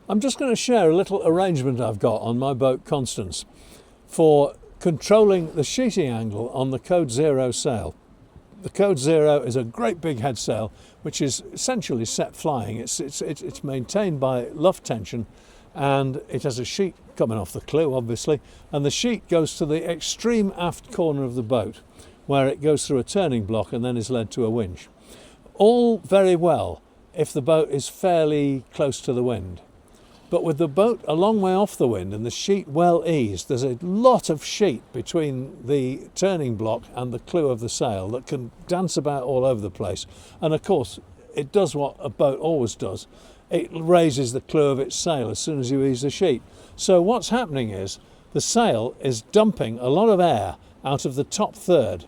I'm just going to share a little arrangement I've got on my boat Constance for controlling the sheeting angle on the Code Zero sail. The Code Zero is a great big head sail which is essentially set flying. It's maintained by luff tension, and it has a sheet coming off the clew obviously, and the sheet goes to the extreme aft corner of the boat where it goes through a turning block and then is led to a winch. All very well if the boat is fairly close to the wind. But with the boat a long way off the wind and the sheet well eased, there's a lot of sheet between the turning block and the clew of the sail that can dance about all over the place. And of course, it does what a boat always does. It raises the clew of its sail as soon as you ease the sheet. So what's happening is the sail is dumping a lot of air out of the top third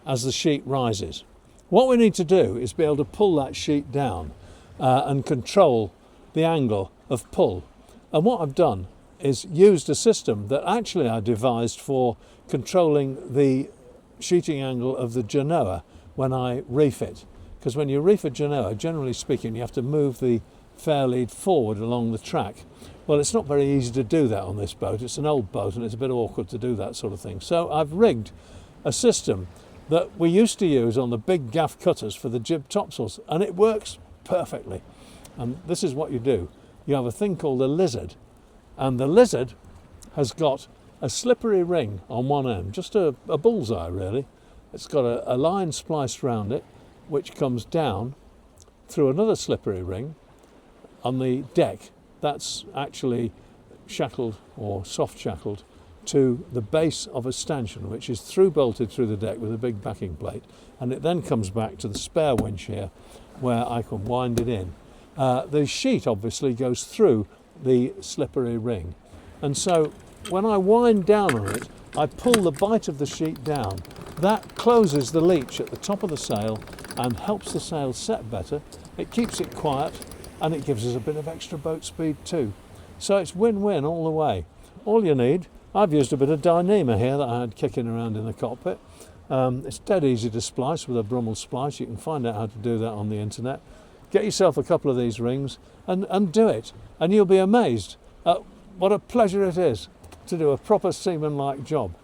as the sheet rises. What we need to do is be able to pull that sheet down and control the angle of pull. And what I've done is used a system that actually I devised for controlling the sheeting angle of the genoa when I reef it. Because when you reef a genoa, generally speaking, you have to move the fair lead forward along the track. Well, it's not very easy to do that on this boat. It's an old boat and it's a bit awkward to do that sort of thing. So I've rigged a system that we used to use on the big gaff cutters for the jib topsails, and it works perfectly. And this is what you do. You have a thing called a lizard, and the lizard has got a slippery ring on one end, just a bullseye really. It's got a line spliced round it which comes down through another slippery ring on the deck. That's actually shackled or soft shackled to the base of a stanchion, which is through bolted through the deck with a big backing plate, and it then comes back to the spare winch here where I can wind it in. The sheet obviously goes through the slippery ring, and so when I wind down on it, I pull the bight of the sheet down. That closes the leach at the top of the sail and helps the sail set better. It keeps it quiet and it gives us a bit of extra boat speed too. So it's win-win all the way. All you need, I've used a bit of Dyneema here that I had kicking around in the cockpit. It's dead easy to splice with a Brummel splice. You can find out how to do that on the internet. Get yourself a couple of these rings and do it, and you'll be amazed at what a pleasure it is to do a proper seaman-like job.